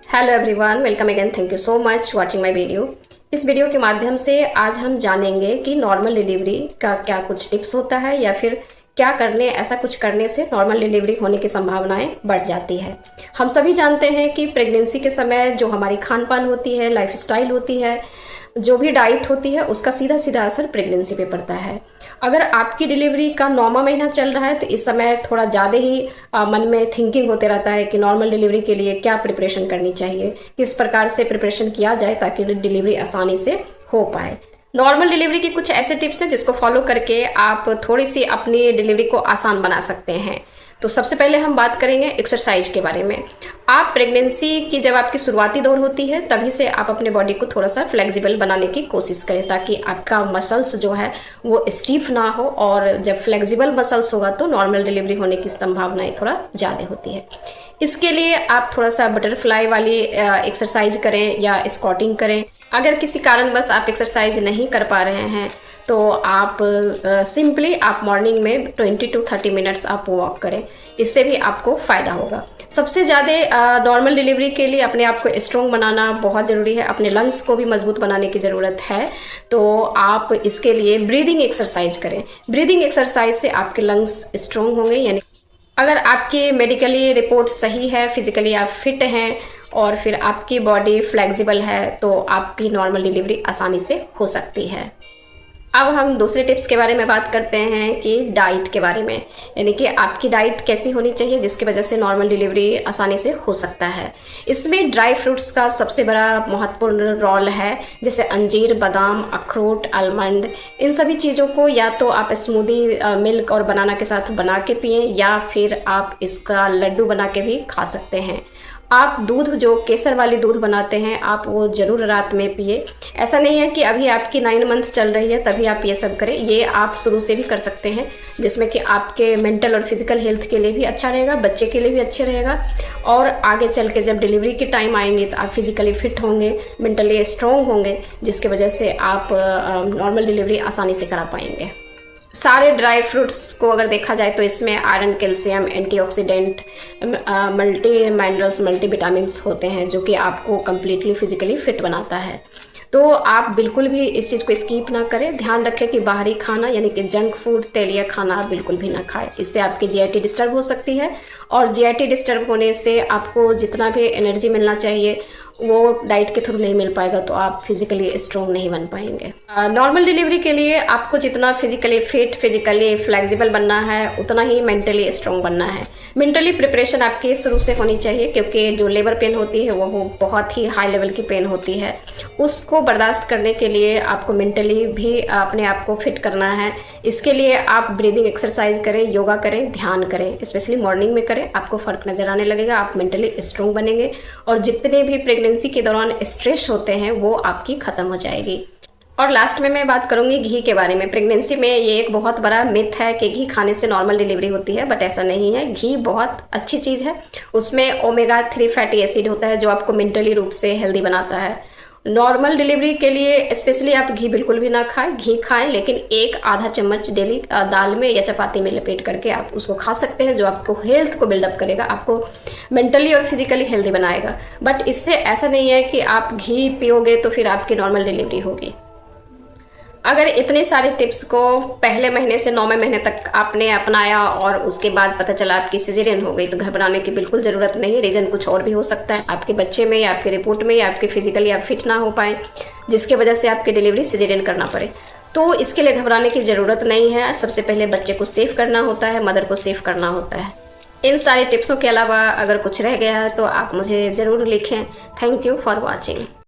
Hello everyone, welcome again. Thank you so much watching my video. इस video के माध्यम से आज हम जानेंगे कि नॉर्मल डिलीवरी का क्या कुछ टिप्स होता है या फिर क्या करने ऐसा कुछ करने से नॉर्मल डिलीवरी होने की संभावनाएं बढ़ जाती है। हम सभी जानते हैं कि प्रेगनेंसी के समय जो हमारी खान पान होती है, लाइफस्टाइल होती है, जो भी डाइट होती है, उसका सीधा सीधा असर प्रेगनेंसी पे पड़ता है। अगर आपकी डिलीवरी का 9वां महीना चल रहा है तो इस समय थोड़ा ज़्यादा ही मन में थिंकिंग होते रहता है कि नॉर्मल डिलीवरी के लिए क्या प्रिपरेशन करनी चाहिए, किस प्रकार से प्रिपरेशन किया जाए ताकि डिलीवरी आसानी से हो पाए। नॉर्मल डिलीवरी की कुछ ऐसे टिप्स हैं जिसको फॉलो करके आप थोड़ी सी अपनी डिलीवरी को आसान बना सकते हैं। तो सबसे पहले हम बात करेंगे एक्सरसाइज के बारे में। आप प्रेगनेंसी की जब आपकी शुरुआती दौर होती है तभी से आप अपने बॉडी को थोड़ा सा फ्लेक्सिबल बनाने की कोशिश करें ताकि आपका मसल्स जो है वो स्टीफ ना हो, और जब फ्लेक्सिबल मसल्स होगा तो नॉर्मल डिलीवरी होने की संभावनाएं थोड़ा ज़्यादा होती है। इसके लिए आप थोड़ा सा बटरफ्लाई वाली एक्सरसाइज करें या स्क्वाटिंग करें। अगर किसी कारणवश आप एक्सरसाइज नहीं कर पा रहे हैं तो आप सिंपली आप मॉर्निंग में 20 to 30 मिनट्स आप वॉक करें, इससे भी आपको फ़ायदा होगा। सबसे ज़्यादा नॉर्मल डिलीवरी के लिए अपने आप को स्ट्रॉन्ग बनाना बहुत ज़रूरी है, अपने लंग्स को भी मजबूत बनाने की ज़रूरत है। तो आप इसके लिए ब्रीदिंग एक्सरसाइज करें। ब्रीदिंग एक्सरसाइज से आपके लंग्स स्ट्रॉन्ग होंगे। यानी अगर आपकी मेडिकली रिपोर्ट सही है, फिजिकली आप फिट हैं और फिर आपकी बॉडी फ्लेक्सिबल है तो आपकी नॉर्मल डिलीवरी आसानी से हो सकती है। अब हम दूसरे टिप्स के बारे में बात करते हैं कि डाइट के बारे में, यानी कि आपकी डाइट कैसी होनी चाहिए जिसकी वजह से नॉर्मल डिलीवरी आसानी से हो सकता है। इसमें ड्राई फ्रूट्स का सबसे बड़ा महत्वपूर्ण रोल है, जैसे अंजीर, बादाम, अखरोट, आलमंड। इन सभी चीज़ों को या तो आप स्मूदी मिल्क और बनाना के साथ बना के पिएं या फिर आप इसका लड्डू बना के भी खा सकते हैं। आप दूध, जो केसर वाली दूध बनाते हैं, आप वो ज़रूर रात में पिए। ऐसा नहीं है कि अभी आपकी 9 मंथ चल रही है तभी आप ये सब करें, ये आप शुरू से भी कर सकते हैं, जिसमें कि आपके मेंटल और फिजिकल हेल्थ के लिए भी अच्छा रहेगा, बच्चे के लिए भी अच्छा रहेगा, और आगे चल के जब डिलीवरी की टाइम आएंगे तो आप फिजिकली फिट होंगे, मेंटली स्ट्रॉन्ग होंगे, जिसकी वजह से आप नॉर्मल डिलीवरी आसानी से करा पाएंगे। सारे ड्राई फ्रूट्स को अगर देखा जाए तो इसमें iron, calcium, antioxidant, multi minerals, multi vitamins होते हैं जो कि आपको कम्प्लीटली फिजिकली फिट बनाता है। तो आप बिल्कुल भी इस चीज़ को स्किप ना करें। ध्यान रखें कि बाहरी खाना यानी कि जंक फूड, तेलिया खाना आप बिल्कुल भी ना खाएं। इससे आपकी जीआईटी डिस्टर्ब हो सकती है और जीआईटी डिस्टर्ब होने से आपको जितना भी एनर्जी मिलना चाहिए वो डाइट के थ्रू नहीं मिल पाएगा, तो आप फिजिकली स्ट्रॉन्ग नहीं बन पाएंगे। नॉर्मल डिलीवरी के लिए आपको जितना फिजिकली फिट, फिजिकली फ्लेक्सिबल बनना है उतना ही मेंटली स्ट्रॉन्ग बनना है। मेंटली प्रिपरेशन आपकी शुरू से होनी चाहिए, क्योंकि जो लेबर पेन होती है वो बहुत ही हाई लेवल की पेन होती है। उसको बर्दाश्त करने के लिए आपको मेंटली भी अपने आप को फिट करना है। इसके लिए आप ब्रीदिंग एक्सरसाइज करें, योगा करें, ध्यान करें, स्पेशली मॉर्निंग में करें। आपको फ़र्क नज़र आने लगेगा, आप मेंटली स्ट्रॉन्ग बनेंगे और जितने भी प्रेगनेंसी के दौरान स्ट्रेस होते हैं वो आपकी ख़त्म हो जाएगी। और लास्ट में मैं बात करूंगी घी के बारे में। प्रेगनेंसी में ये एक बहुत बड़ा मिथ है कि घी खाने से नॉर्मल डिलीवरी होती है, बट ऐसा नहीं है। घी बहुत अच्छी चीज़ है, उसमें ओमेगा 3 फैटी एसिड होता है जो आपको मेंटली रूप से हेल्दी बनाता है। नॉर्मल डिलीवरी के लिए स्पेशली आप घी बिल्कुल भी ना खाएं। घी खाएं लेकिन एक आधा चम्मच डेली दाल में या चपाती में लपेट करके आप उसको खा सकते हैं, जो आपको हेल्थ को बिल्डअप करेगा, आपको मेंटली और फिजिकली हेल्दी बनाएगा। बट इससे ऐसा नहीं है कि आप घी पियोगे तो फिर आपकी नॉर्मल डिलीवरी होगी। अगर इतने सारे टिप्स को पहले महीने से 9वें महीने तक आपने अपनाया और उसके बाद पता चला आपकी सिजेरियन हो गई तो घबराने की बिल्कुल ज़रूरत नहीं है। रीज़न कुछ और भी हो सकता है, आपके बच्चे में या आपकी रिपोर्ट में या आपके फिजिकली आप फिट ना हो पाए, जिसके वजह से आपकी डिलीवरी सिजेरियन करना पड़े। तो इसके लिए घबराने की ज़रूरत नहीं है। सबसे पहले बच्चे को सेफ करना होता है, मदर को सेफ करना होता है। इन सारे टिप्सों के अलावा अगर कुछ रह गया है तो आप मुझे ज़रूर लिखें। Thank you for watching.